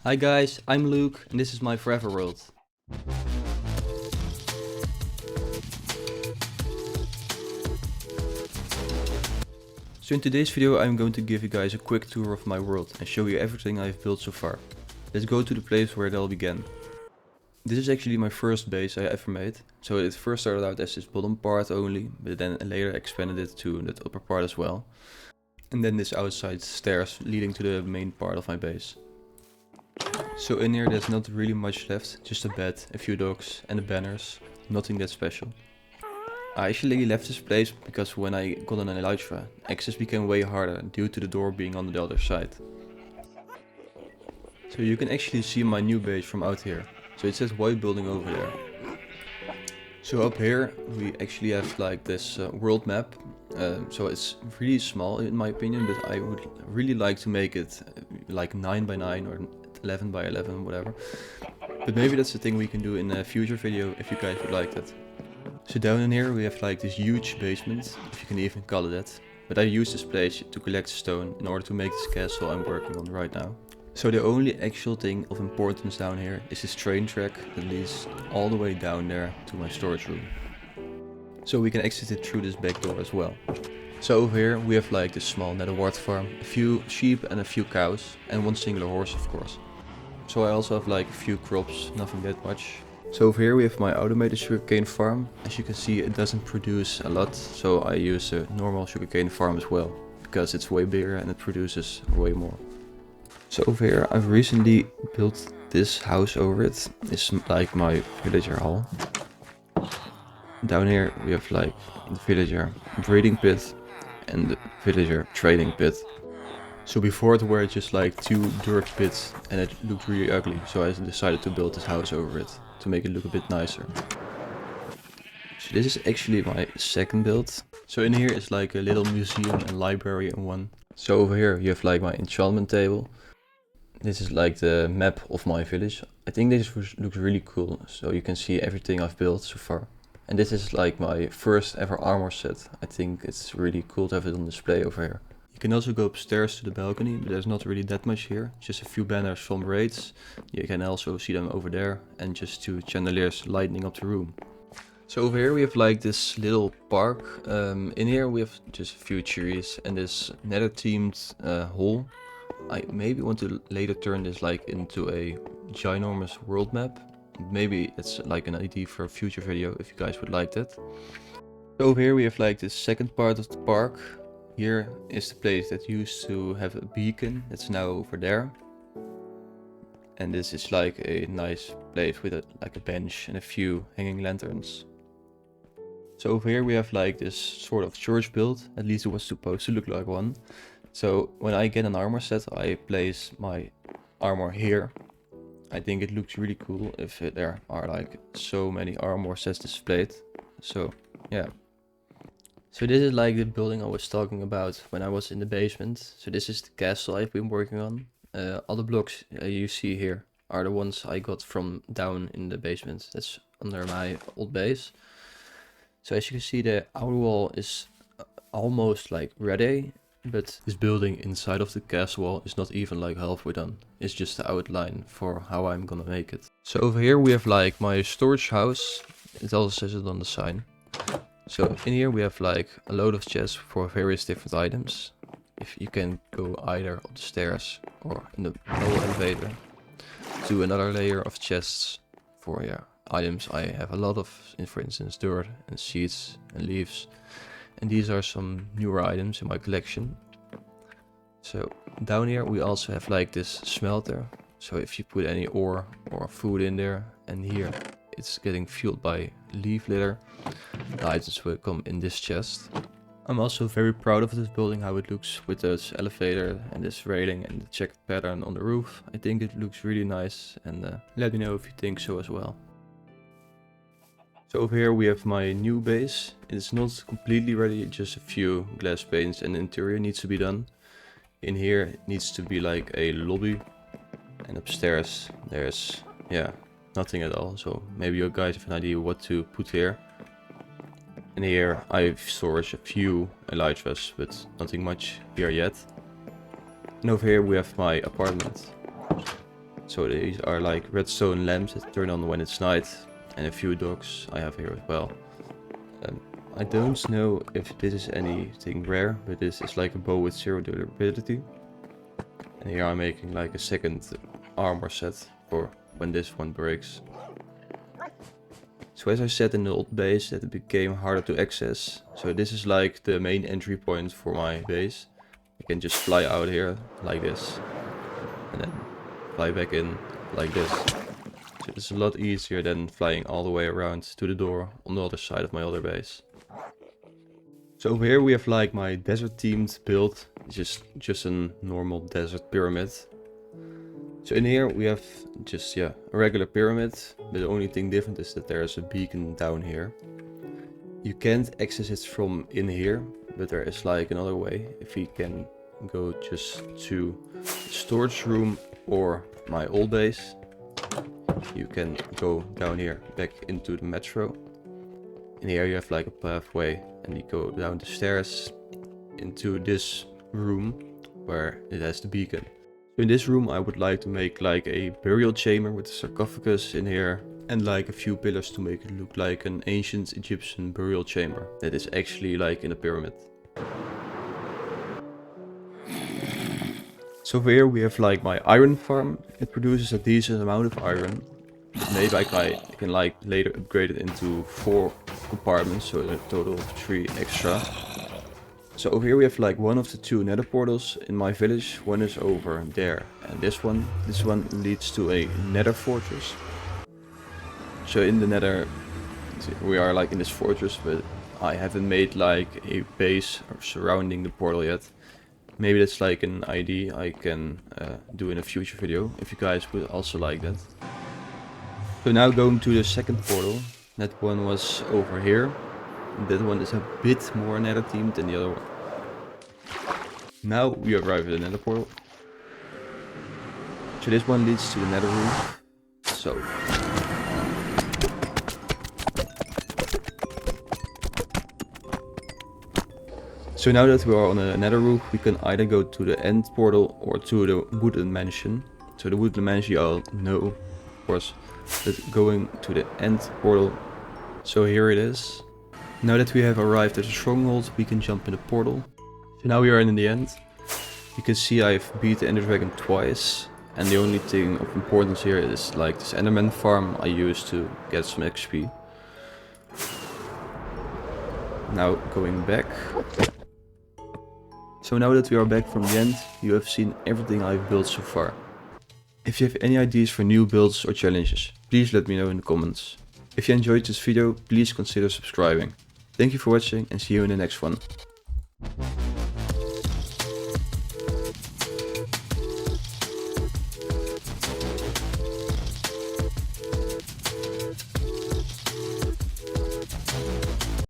Hi guys, I'm Luke and this is my Forever World. So in today's video I'm going to give you guys a quick tour of my world and show you everything I've built so far. Let's go to the place where it all began. This is actually my first base I ever made. So it first started out as this bottom part only, but then later expanded it to that upper part as well. And then this outside stairs leading to the main part of my base. So in here there's not really much left, just a bed, a few dogs and the banners, nothing that special. I actually left this place because when I got an elytra, access became way harder due to the door being on the other side. So you can actually see my new base from out here. So it says white building over there. So up here we actually have like this world map. So it's really small in my opinion, but I would really like to make it like 9 by 9 or 11 by 11, whatever. But maybe that's the thing we can do in a future video if you guys would like that. So down in here we have like this huge basement, if you can even call it that. But I use this place to collect stone in order to make this castle I'm working on right now. So the only actual thing of importance down here is this train track that leads all the way down there to my storage room. So we can exit it through this back door as well. So over here we have like this small nether wart farm, a few sheep and a few cows, and one singular horse of course. So I also have like a few crops, nothing that much. So over here we have my automated sugarcane farm. As you can see it doesn't produce a lot, so I use a normal sugarcane farm as well, because it's way bigger and it produces way more. So over here I've recently built this house over it. It's like my villager hall. Down here we have like the villager breeding pit and the villager trading pit. So before it were just like two dirt pits and it looked really ugly, so I decided to build this house over it to make it look a bit nicer. So this is actually my second build. So in here is like a little museum and library in one. So over here you have like my enchantment table. This is like the map of my village. I think this looks really cool, so you can see everything I've built so far. And this is like my first ever armor set. I think it's really cool to have it on display over here. You can also go upstairs to the balcony, but there's not really that much here. Just a few banners from raids. You can also see them over there, and just two chandeliers lighting up the room. So over here we have like this little park. In here we have just a few trees and this nether themed hall. I maybe want to later turn this like into a ginormous world map. Maybe it's like an idea for a future video if you guys would like that. So over here we have like this second part of the park. Here is the place that used to have a beacon, that's now over there. And this is like a nice place with like a bench and a few hanging lanterns. So over here we have like this sort of church built, at least it was supposed to look like one. So when I get an armor set I place my armor here. I think it looks really cool if there are like so many armor sets displayed. So yeah. So this is like the building I was talking about when I was in the basement. So this is the castle I've been working on. All the blocks you see here are the ones I got from down in the basement. That's under my old base. So as you can see the outer wall is almost like ready. But this building inside of the castle wall is not even like halfway done. It's just the outline for how I'm gonna make it. So over here we have like my storage house. It also says it on the sign. So in here we have like a load of chests for various different items. If you can go either up the stairs or in the lower elevator to another layer of chests for items I have a lot of, for instance dirt and seeds and leaves. And these are some newer items in my collection. So down here we also have like this smelter. So if you put any ore or food in there, and here it's getting fueled by leaf litter, the items will come in this chest. I'm also very proud of this building, how it looks with this elevator and this railing and the checked pattern on the roof. I think it looks really nice, and let me know if you think so as well. So over here we have my new base. It's not completely ready, just a few glass panes and the interior needs to be done. In here it needs to be like a lobby, and upstairs there's nothing at all. So maybe you guys have an idea what to put here. And here I've stored a few elytras, but nothing much here yet. And over here we have my apartment. So these are like redstone lamps that turn on when it's night, and a few dogs I have here as well. I don't know if this is anything rare, but this is like a bow with 0 durability. And here I'm making like a second armor set for when this one breaks. So as I said in the old base, that it became harder to access. So this is like the main entry point for my base. You can just fly out here like this, and then fly back in like this. So it's a lot easier than flying all the way around to the door on the other side of my other base. So over here we have like my desert themed build. It's just a normal desert pyramid. So in here we have just a regular pyramid, but the only thing different is that there's a beacon down here. You can't access it from in here, but there is like another way. If you can go just to the storage room or my old base, you can go down here back into the metro. In here you have like a pathway, and you go down the stairs into this room where it has the beacon. So in this room I would like to make like a burial chamber with a sarcophagus in here, and like a few pillars to make it look like an ancient Egyptian burial chamber that is actually like in a pyramid. So over here we have like my iron farm. It produces a decent amount of iron. Maybe I can like later upgrade it into 4 compartments, so a total of 3 extra. So over here we have like one of the 2 nether portals in my village. One is over there, and this one leads to a nether fortress. So in the nether we are like in this fortress, but I haven't made like a base surrounding the portal yet. Maybe that's like an idea I can do in a future video, if you guys would also like that. So now going to the second portal. That one was over here. That one is a bit more nether themed than the other one. Now we arrive at the nether portal. So this one leads to the nether roof. So now that we are on a nether roof, we can either go to the end portal or to the woodland mansion. So the woodland mansion you all know, of course, but going to the end portal. So here it is. Now that we have arrived at the stronghold, we can jump in the portal. So now we are in the end. You can see I've beat the Ender Dragon twice, and the only thing of importance here is like this Enderman farm I used to get some XP. Now going back. So now that we are back from the end, you have seen everything I've built so far. If you have any ideas for new builds or challenges, please let me know in the comments. If you enjoyed this video, please consider subscribing. Thank you for watching, and see you in the next one.